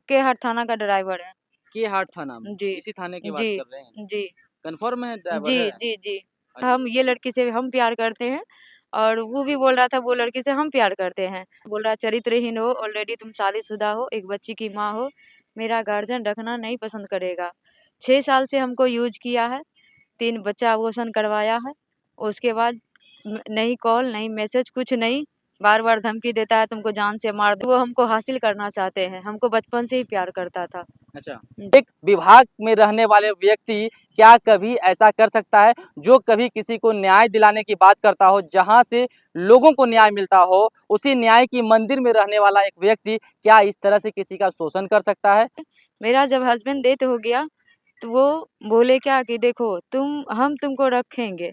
के हर थाना का ड्राइवर है। के हाट थाना में? जी, इसी थाने की बात जी, कर रहे हैं? जी। कन्फर्म है ड्राइवर जी, है? जी, जी। अच्छा। हम ये लड़की से हम प्यार करते हैं और वो भी बोल रहा था वो लड़की से हम प्यार करते हैं। बोल रहा चरित्रहीन हो, ऑलरेडी तुम शादीशुदा हो, एक बच्ची की माँ हो, मेरा गार्जियन रखना नहीं पसंद करेगा। 6 साल से हमको यूज़ किया है, 3 बच्चा अबॉर्शन करवाया है। उसके बाद नहीं कॉल, नहीं मैसेज, कुछ नहीं। बार-बार धमकी देता है तुमको जान से मार दूँ। वो हमको हासिल करना चाहते हैं, हमको बचपन से ही प्यार करता था। अच्छा, एक विभाग में रहने वाले व्यक्ति क्या कभी ऐसा कर सकता है जो कभी किसी को न्याय दिलाने की बात करता हो, जहां से लोगों को न्याय मिलता हो, उसी न्याय की मंदिर में रहने वाला एक व्यक्ति क्या इस तरह से किसी का शोषण कर सकता है? मेरा जब हस्बैंड डेथ हो गया, तो वो बोले क्या कि देखो हम तुमको रखेंगे,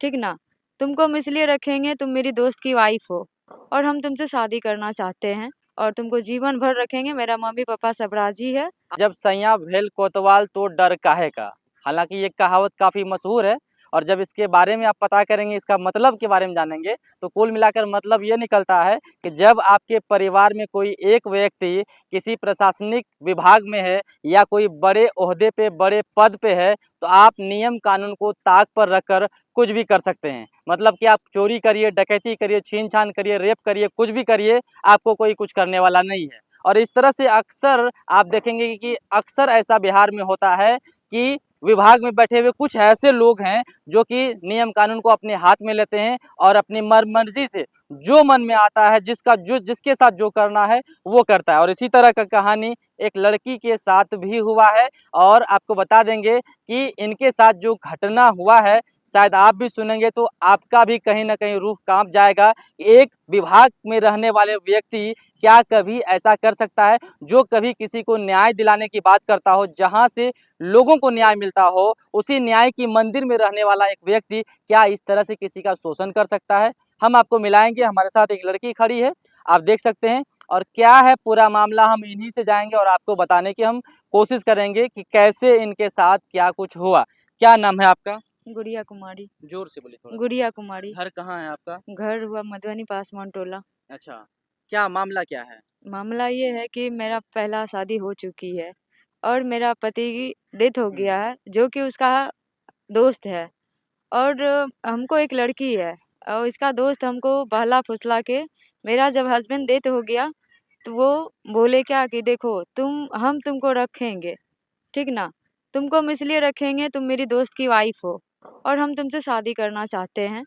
ठीक ना? तुमको हम इसलिए रखेंगे तुम मेरी दोस्त की वाइफ़ हो और हम तुमसे शादी करना चाहते हैं और तुमको जीवन भर रखेंगे। मेरा मम्मी-पापा सब राज़ी है। जब सैयाँ भेल कोतवाल तो डर काहे का। हालांकि ये कहावत काफ़ी मशहूर है और जब इसके बारे में आप पता करेंगे, इसका मतलब के बारे में जानेंगे, तो कुल मिलाकर मतलब ये निकलता है कि जब आपके परिवार में कोई एक व्यक्ति किसी प्रशासनिक विभाग में है या कोई बड़े ओहदे पे, बड़े पद पे है, तो आप नियम कानून को ताक पर रखकर कुछ भी कर सकते हैं। मतलब कि आप चोरी करिए, डकैती करिए, छीन-छान करिए, रेप करिए, कुछ भी करिए, आपको कोई कुछ करने वाला नहीं है। और इस तरह से अक्सर आप देखेंगे कि अक्सर ऐसा बिहार में होता है कि विभाग में बैठे हुए कुछ ऐसे लोग हैं जो कि नियम कानून को अपने हाथ में लेते हैं और अपनी मर्जी से जो मन में आता है, जिसके साथ जो करना है वो करता है। और इसी तरह का कहानी एक लड़की के साथ भी हुआ है और आपको बता देंगे कि इनके साथ जो घटना हुआ है, शायद आप भी सुनेंगे तो आपका भी कहीं ना कहीं रूह कांप जाएगा कि एक विभाग में रहने वाले व्यक्ति क्या कभी ऐसा कर सकता है जो कभी किसी को न्याय दिलाने की बात करता हो, जहां से लोगों को न्याय मिलता हो, उसी न्याय की मंदिर में रहने वाला एक व्यक्ति क्या इस तरह से किसी का शोषण कर सकता है। हम आपको मिलाएंगे, हमारे साथ एक लड़की खड़ी है, आप देख सकते हैं। और क्या है पूरा मामला, हम इन्हीं से जाएंगे और आपको बताने की हम कोशिश करेंगे कि कैसे इनके साथ क्या कुछ हुआ। क्या नाम है आपका? गुड़िया कुमारी। जोर से बोलिए थोड़ा। गुड़िया कुमारी। घर कहाँ है आपका? घर हुआ मधुबनी पास मनटोला। अच्छा, क्या मामला क्या है? मामला ये है कि मेरा पहला शादी हो चुकी है और मेरा पति की डेथ हो गया है, जो कि उसका दोस्त है और हमको एक लड़की है और इसका दोस्त हमको बहला-फुसला के मेरा जब हस्बैंड डेथ हो गया, तो वो बोले क्या कि देखो हम तुमको रखेंगे, ठीक ना? तुमको हम इसलिए रखेंगे तुम मेरी दोस्त की वाइफ़ हो और हम तुमसे शादी करना चाहते हैं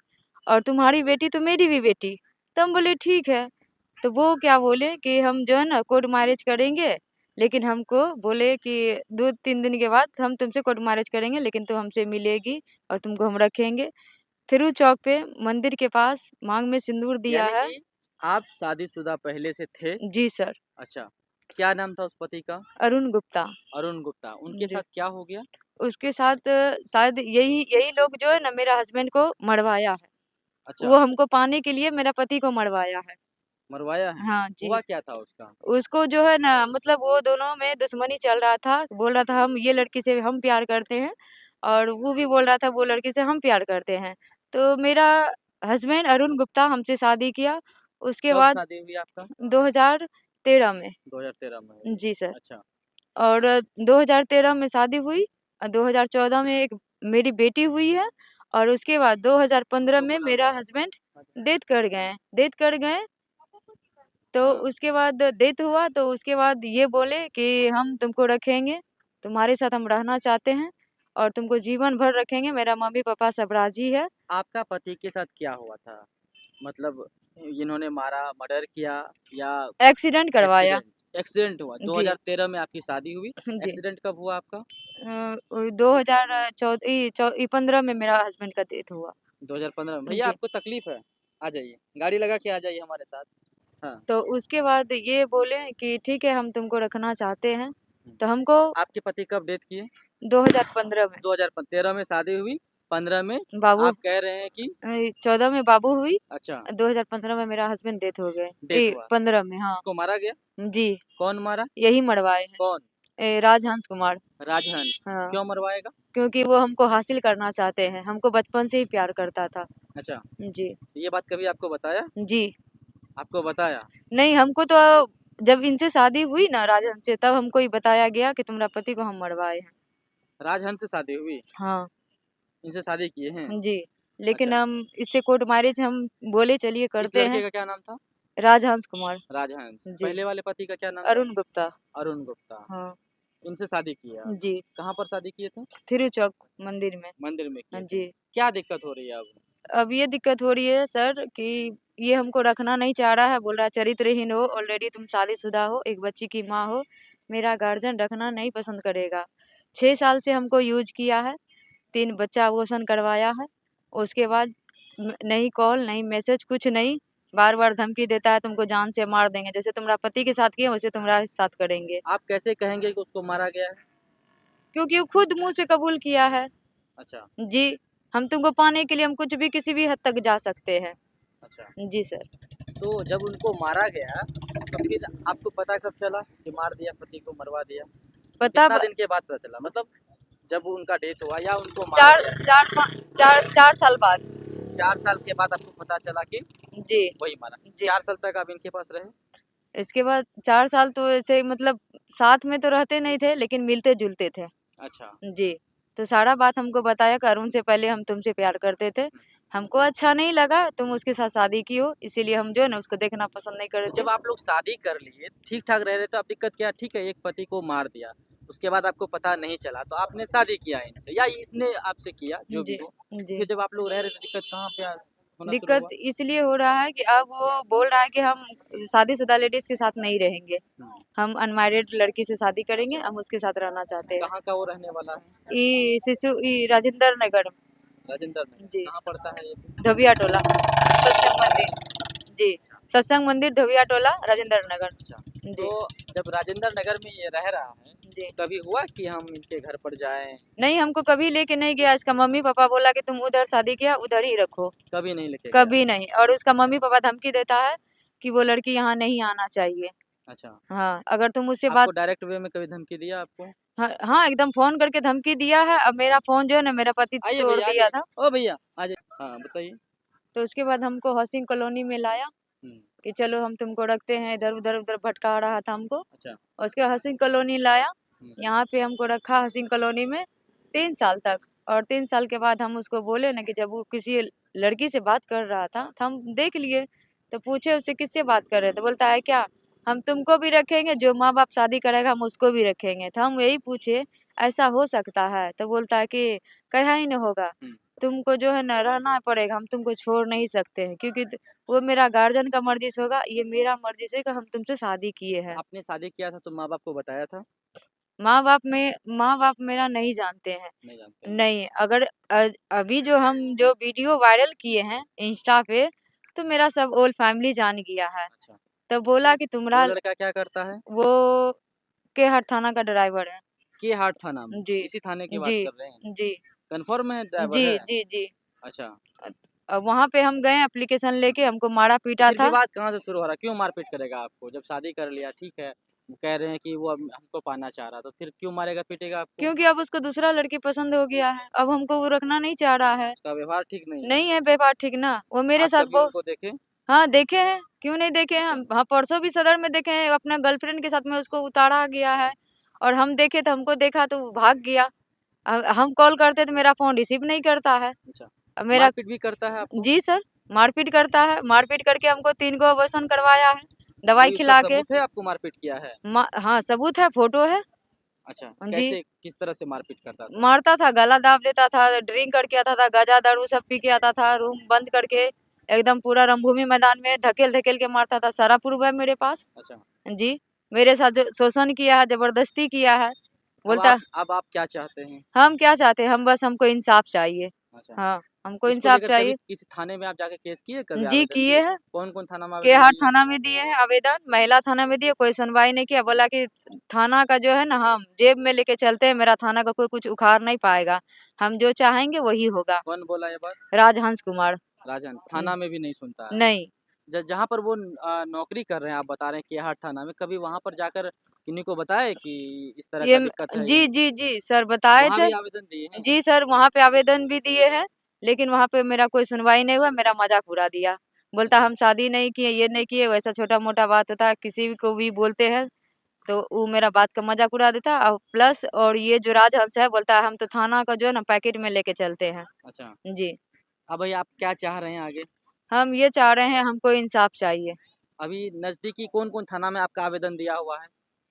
और तुम्हारी बेटी तो मेरी भी बेटी। तो हम बोले ठीक है। तो वो क्या बोले कि हम जो है ना कोर्ट मैरिज करेंगे, लेकिन हमको बोले कि 2-3 दिन के बाद हम तुमसे कोर्ट मैरिज करेंगे, लेकिन तू हमसे मिलेगी और तुमको हम रखेंगे। फिर चौक पे मंदिर के पास माँग में सिंदूर दिया यानी है। कि आप शादीशुदा पहले से थे? जी सर। अच्छा, क्या नाम था उस पति का? अरुण गुप्ता। अरुण गुप्ता। उनके जी। साथ क्या हो गया? उसके साथ शायद यही यही लोग जो है ना मेरा हस्बैंड को मरवाया है। अच्छा, वो हमको पाने के लिए मेरा पति को मरवाया है। मरवाया है? हाँ जी। हुआ क्या था उसका? उसको जो है ना मतलब वो दोनों में दुश्मनी चल रहा था। बोल रहा था हम ये लड़की से हम प्यार करते हैं और वो भी बोल रहा था वो लड़की से हम प्यार करते हैं। तो मेरा हस्बैंड अरुण गुप्ता हमसे शादी किया। उसके कब बाद शादी हुई आपका? 2013 में। 2013 में हुई। जी सर। अच्छा, और 2013 में शादी हुई 2014 में एक मेरी बेटी हुई है और उसके बाद 2015 में मेरा हस्बैंड डेथ कर गए। तो हाँ। उसके बाद डेथ हुआ तो उसके बाद ये बोले कि हम तुमको रखेंगे, तुम्हारे साथ हम रहना चाहते हैं और तुमको जीवन भर रखेंगे। मेरा मम्मी-पापा सब राज़ी है। आपका पति के साथ क्या हुआ था? मतलब इन्होंने मारा, मर्डर किया या एक्सीडेंट करवाया। एक्सीडेंट? एक्सीडेंट हुआ। जी। 2013 में आपकी शादी हुई। जी। एक्सीडेंट कब हुआ आपका? 2014 15 में मेरा हस्बैंड का डेथ हुआ। 2015 में। भैया जी। आपको तकलीफ है? आ जाइए, गाड़ी लगा के आ जाइए हमारे साथ। हाँ। तो उसके बाद ये बोले कि ठीक है हम तुमको रखना चाहते हैं। हुँ। तो हमको आपके पति कब डेथ किए? 2015 में 2013 में शादी हुई, 15 में बाबू आप कह रहे हैं कि 14 में बाबू हुई, अच्छा, 2015 में मेरा हस्बैंड डेथ हो गए। डेथ हुआ। 15 में हाँ। उसको मारा गया? जी, कौन मारा? यही मरवाए हैं। कौन? राजहंस कुमार। राजहंस। हाँ, क्यों मरवाएगा? क्योंकि वो हमको हासिल करना चाहते हैं। हमको बचपन से ही प्यार करता था। अच्छा, जी, ये बात कभी आपको बताया? जी। आपको बताया? नहीं हमको तो जब इनसे शादी हुई ना राजहंस से, तब हमको ये बताया गया कि तुम्हारा पति को हम मरवाए हैं। राजहंस से शादी हुई? हाँ इनसे शादी किए हैं? जी, लेकिन अच्छा। हम इससे कोर्ट मैरिज हम बोले चलिए इस करते लड़के हैं। का क्या नाम था? राजहंस कुमार। राजहंस। जी, पहले वाले पति का क्या नाम था? अरुण गुप्ता। अरुण गुप्ता। हाँ इनसे शादी की है आपने? जी, कहाँ पर शादी किए थे? थिरू चौक मंदिर में। मंदिर में हाँ किए थे। जी, क्या दिक्कत हो रही है अब? अब ये दिक्कत हो रही है सर कि ये हमको रखना नहीं चाह रहा है, बोल रहा है चरित्रहीन हो, ऑलरेडी तुम शादीशुदा हो, एक बच्ची की माँ हो, मेरा गार्जियन रखना नहीं पसंद करेगा। 6 साल से हमको यूज़ किया है, 3 बच्चा अबॉर्शन करवाया है, उसके बाद नहीं कॉल, नहीं मैसेज, कुछ नहीं, बार-बार धमकी देता है तुमको जान से मार देंगे, जैसे तुम्हारा पति के साथ किए वैसे तुम्हारे साथ करेंगे। आप कैसे कहेंगे कि उसको मारा गया है? क्योंकि वो खुद मुँह से कबूल किया है। अच्छा, जी, हम तुमको पाने के लिए हम कुछ भी किसी भी हद तक जा सकते हैं। अच्छा। जी सर। तो जब उनको मारा गया, तो फिर आपको पता कब चला कि मार दिया, पति को मरवा दिया? पता कितना ब दिन के बाद पता चला? मतलब जब उनका डेथ हुआ या उनको मारा 4 गया, 4 पा 4 साल बाद। 4 साल के बाद आपको पता चला कि जी, वही मारा। जी। 4 साल तक आप इनके पास रहे? इसके बाद 4 साल तो ऐसे मतलब साथ में तो रहते नहीं थे, लेकिन मिलते-जुलते थे। अच्छा। जी, तो सारा बात हमको बताया कि अरुण से पहले हम तुमसे प्यार करते थे। हमको अच्छा नहीं लगा, तुम उसके साथ शादी की हो, इसीलिए हम जो है ना उसको देखना पसंद नहीं कर तो रहे थे। जब आप लोग शादी कर लिए, ठीक-ठाक रह रहे थे, अब दिक्कत क्या है? ठीक है, एक पति को मार दिया, उसके बाद आपको पता नहीं चला, तो आपने शादी किया इनसे या इसने आपसे किया, जो भी जी, हो। तो जी। फिर जब आप लोग रह रहे थे, दिक्कत कहाँ पे होना शुरू दिक्कत हुआ? इसलिए हो रहा है कि अब वो बोल रहा है कि हम शादीशुदा लेडीज़ के साथ नहीं रहेंगे। हुँ, हम अनमैरिड लड़की से शादी करेंगे, अच्छा। हम उसके साथ रहना चाहते हैं। कहाँ का वो रहने वाला है? राजेंद्र नगर। राजेंद्र नगर। जी, कहाँ पड़ता है ये? धोबिया टोला, सत्संग मंदिर। जी, अच्छा, सत्संग मंदिर धोबिया टोला, राजेंद्र नगर। अच्छा। तो जी, जब राजेंद्र नगर में ये रह रहा है, जी। तो कभी हुआ कि हम इनके घर पर जाएँ? नहीं, हमको कभी लेके नहीं गया, इसका मम्मी-पापा बोला कि तुम उधर शादी किया, उधर ही रखो, कभी नहीं लेके गया। कभी नहीं। और उसका मम्मी-पापा धमकी देता है कि वो लड़की यहाँ नहीं आना चाहिए। अच्छा, हाँ, अगर तुम उससे बात आपको डायरेक्ट वे में कभी धमकी दिया आपको? हाँ, हाँ, एकदम फ़ोन करके धमकी दिया है। अब मेरा फ़ोन जो है ना मेरा पति आइए तोड़ भैया, आ दिया जाइए। था। ओ भैया, आ जाइए। हाँ, बताइए। तो उसके बाद हमको हाउसिंग कॉलोनी में लाया हुँ, कि चलो हम तुमको रखते हैं, इधर-उधर उधर भटका रहा था हमको। अच्छा। उसके हाउसिंग कॉलोनी लाया, हुँ, यहाँ पे हमको रखा हाउसिंग कॉलोनी में 3 साल तक। और 3 साल के बाद हम उसको बोले ना कि जब वो किसी लड़की से बात कर रहा था, तो हम देख लिए। तो पूछे उससे किससे बात कर रहे थे? बोलता है क्या, हम तुमको भी रखेंगे, जो माँ-बाप शादी करेगा हम उसको भी रखेंगे। तो हम यही पूछे, ऐसा हो सकता है? तो बोलता है कि कहा ही नहीं होगा। हुँ। तुमको जो है ना रहना पड़ेगा, हम तुमको छोड़ नहीं सकते हैं क्योंकि वो मेरा गार्जियन का मर्ज़ी से होगा, ये मेरा मर्ज़ी से कि हम तुमसे शादी किए हैं। आपने शादी किया था तो माँ-बाप को बताया था? माँ-बाप मेरा नहीं जानते हैं। नहीं जानते हैं। नहीं, अगर अभी जो वीडियो वायरल किए हैं इंस्टा पे, तो मेरा सब होल फैमिली जान गया है। अच्छा, तो बोला कि वो तुम्हारा लड़का क्या करता है? वो केहर थाना का ड्राइवर है। के हाट थाना में? जी, इसी थाने की बात जी, कर रहे हैं? जी, कन्फर्म है ड्राइवर जी, है? जी, जी। अच्छा, वहाँ पे हम गए एप्लीकेशन लेके, हमको तो मारा-पीटा फिर था। विवाद कहाँ से शुरू हो रहा है? क्यों मारपीट करेगा आपको? जब शादी कर लिया ठीक है, वो कह रहे हैं कि वो अब हमको पाना चाह रहा, तो फिर क्यों मारेगा-पीटेगा आपको? क्योंकि अब उसको दूसरा लड़की पसंद हो गया है, अब हमको वो रखना नहीं चाह रहा है। उसका व्यवहार ठीक नहीं है। नहीं है व्यवहार ठीक ना, वो मेरे आप साथ कभी बहुत उनको देखे? हाँ, देखे हैं, क्यों नहीं देखे हैं अच्छा, हम। हाँ, परसों भी सदर में देखे हैं, अपना गर्लफ्रेंड के साथ में उसको उतारा गया है और हम देखे तो हमको देखा तो वो भाग गया। हम कॉल करते तो मेरा फ़ोन रिसीव नहीं करता है। अच्छा। मेरा मारपीट भी करता है आपको? जी सर, मारपीट करता है, मारपीट करके हमको 3 गो अबॉर्शन करवाया है, दवाई कोई उसका खिला के। सबूत है आपको मारपीट किया है? हाँ, सबूत है, फ़ोटो है। अच्छा, जी। कैसे किस तरह से मारपीट करता था? मारता था, गला दाब देता था, ड्रिंक करके आता था, गांजा, दारू सब पी के आता था, रूम बंद करके एकदम पूरा रणभूमि मैदान में धकेल-धकेल के मारता था। सारा प्रूफ है मेरे पास। अच्छा, जी, मेरे साथ जो शोषण किया है, ज़बरदस्ती किया है। बोलता अब आप क्या चाहते हैं? हम क्या चाहते हैं, हम बस हमको इंसाफ चाहिए। अच्छा, हाँ, हमको इसको इंसाफ लेकर कभी चाहिए। किसी थाने में आप जाके केस किए, कभी जी, आवेदन किए दिए? हैं। कौन-कौन थाना में आवेदन केहार दिए? थाना में दिए हैं आवेदन, महिला थाना में दिए, कोई सुनवाई नहीं किया। बोला कि थाना का जो है ना हम जेब में लेके चलते हैं, मेरा थाना का कोई कुछ उखाड़ नहीं पाएगा। हम जो चाहेंगे वही होगा। कौन बोला ये बात? राजहंस कुमार। राजहंस, हुँ, थाना में भी नहीं सुनता है। नहीं, जहाँ पर वो नौकरी कर रहे हैं, आप बता रहे हैं केहाट थाना में, कभी वहाँ पर जाकर किन्हीं को बताए कि इस तरह ये का दिक्कत है जी, ये? जी, जी, सर बताए वहाँ थे। भी आवेदन दिए हैं? जी सर, वहाँ पे आवेदन भी दिए हैं, लेकिन वहाँ पे मेरा कोई सुनवाई नहीं हुआ, मेरा मज़ाक उड़ा दिया। बोलता हम शादी नहीं किए, ये नहीं किए, वैसा छोटा-मोटा बात होता है, किसी को भी बोलते हैं, तो वो मेरा बात का मज़ाक उड़ा देता है और प्लस और ये जो राजहंस है बोलता है हम तो थाना का जो है ना पैकेट में लेके चलते हैं। अच्छा, जी, अब भाई आप क्या चाह रहे हैं आगे? हम ये चाह रहे हैं हमको इंसाफ चाहिए। अभी नज़दीकी कौन-कौन थाना में आपका आवेदन दिया हुआ है?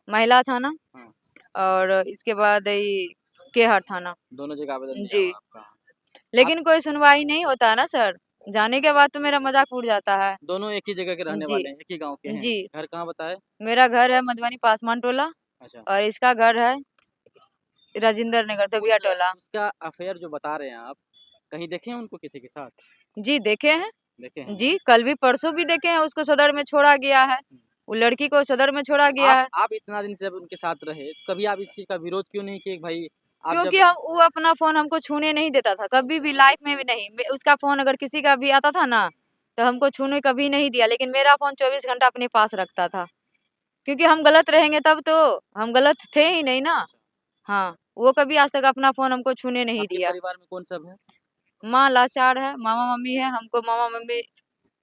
महिला थाना हाँ, और इसके बाद ये केहर थाना। दोनों जगह आवेदन दिया जी, हुआ है आपका। आप लेकिन कोई सुनवाई नहीं होता है ना सर, जाने के बाद तो मेरा मज़ाक उड़ जाता है। दोनों एक ही जगह के रहने जी, वाले हैं, एक ही गाँव के हैं। जी, घर कहाँ बताए? मेरा घर है मधुबनी पासवान टोला अच्छा। और इसका घर है राजेंद्र नगर देविया टोला। उसका अफ़ेयर जो बता रहे हैं आप, कहीं देखे हैं उनको किसी के साथ? जी, देखे हैं। देखे हैं ना? जी, कल भी परसों भी देखे हैं उसको सदर में छोड़ा गया है। हुँ। वो लड़की को सदर में छोड़ा तो गया है, आप इतना दिन से जब उनके साथ रहे, तो कभी आप इस चीज़ का विरोध क्यों नहीं किए कि भाई आप क्योंकि जब हम वो अपना फ़ोन हमको छूने नहीं देता था, कभी भी लाइफ़ में भी नहीं। मे उसका फ़ोन अगर किसी का भी आता था ना, तो हमको छूने कभी नहीं दिया, लेकिन मेरा फ़ोन 24 घंटा अपने पास रखता था। क्योंकि हम गलत रहेंगे तब तो, हम गलत थे ही नहीं ना। अच्छा, हाँ, वो कभी आज तक अपना फ़ोन हमको छूने नहीं आपके दिया। परिवार में कौन सब है? माँ लाचार है, मामा-मम्मी है, हमको मामा-मम्मी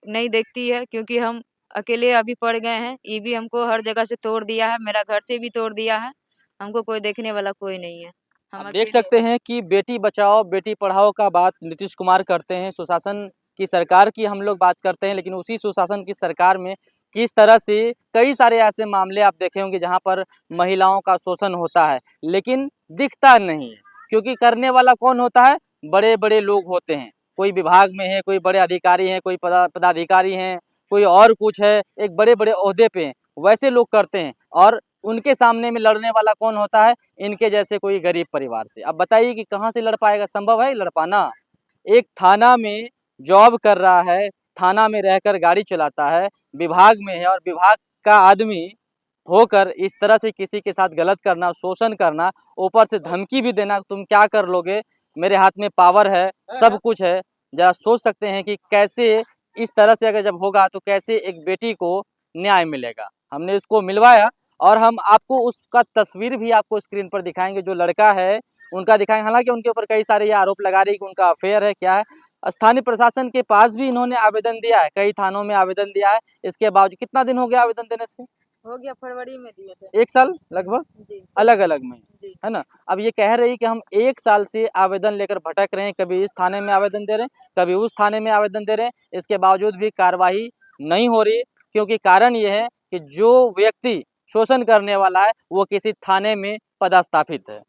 नहीं देखती है क्योंकि हम अकेले अभी पड़ गए हैं। ये भी हमको हर जगह से तोड़ दिया है, मेरा घर से भी तोड़ दिया है। हमको कोई देखने वाला कोई नहीं है। आप हम देख अकेले सकते हैं। हैं कि बेटी बचाओ, बेटी पढ़ाओ का बात नीतीश कुमार करते हैं, सुशासन की सरकार की हम लोग बात करते हैं, लेकिन उसी सुशासन की सरकार में किस तरह से कई सारे ऐसे मामले आप देखे होंगे जहाँ पर महिलाओं का शोषण होता है, लेकिन दिखता नहीं है, क्योंकि करने वाला कौन होता है? बड़े-बड़े लोग होते हैं। कोई विभाग में है, कोई बड़े अधिकारी हैं, कोई पदाधिकारी हैं, कोई और कुछ है, एक बड़े-बड़े ओहदे पे हैं, वैसे लोग करते हैं और उनके सामने में लड़ने वाला कौन होता है? इनके जैसे कोई गरीब परिवार से। अब बताइए कि कहाँ से लड़ पाएगा? संभव है लड़ पाना? एक थाना में जॉब कर रहा है, थाना में रहकर गाड़ी चलाता है, विभाग में है और विभाग का आदमी होकर इस तरह से किसी के साथ गलत करना, शोषण करना, ऊपर से धमकी भी देना, तुम क्या कर लोगे? मेरे हाथ में पावर है, सब कुछ है। ज़रा सोच सकते हैं कि कैसे इस तरह से अगर जब होगा तो कैसे एक बेटी को न्याय मिलेगा? हमने उसको मिलवाया और हम आपको उसका तस्वीर भी आपको स्क्रीन पर दिखाएँगे, जो लड़का है उनका दिखाएँगे। हालाँकि उनके ऊपर कई सारे ये आरोप लगा रही है कि उनका अफ़ेयर है, क्या है। स्थानीय प्रशासन के पास भी इन्होंने आवेदन दिया है, कई थानों में आवेदन दिया है। इसके बावजूद कितना दिन हो गया आवेदन देने से? हो गया फरवरी में दिए थे। 1 साल लगभग? जी, अलग-अलग में, जी। है ना? अब ये कह रही है कि हम 1 साल से आवेदन लेकर भटक रहे हैं, कभी इस थाने में आवेदन दे रहे हैं, कभी उस थाने में आवेदन दे रहे हैं। इसके बावजूद भी कार्रवाई नहीं हो रही, क्योंकि कारण ये है कि जो व्यक्ति शोषण करने वाला है, वो किसी थाने में पदस्थापित है।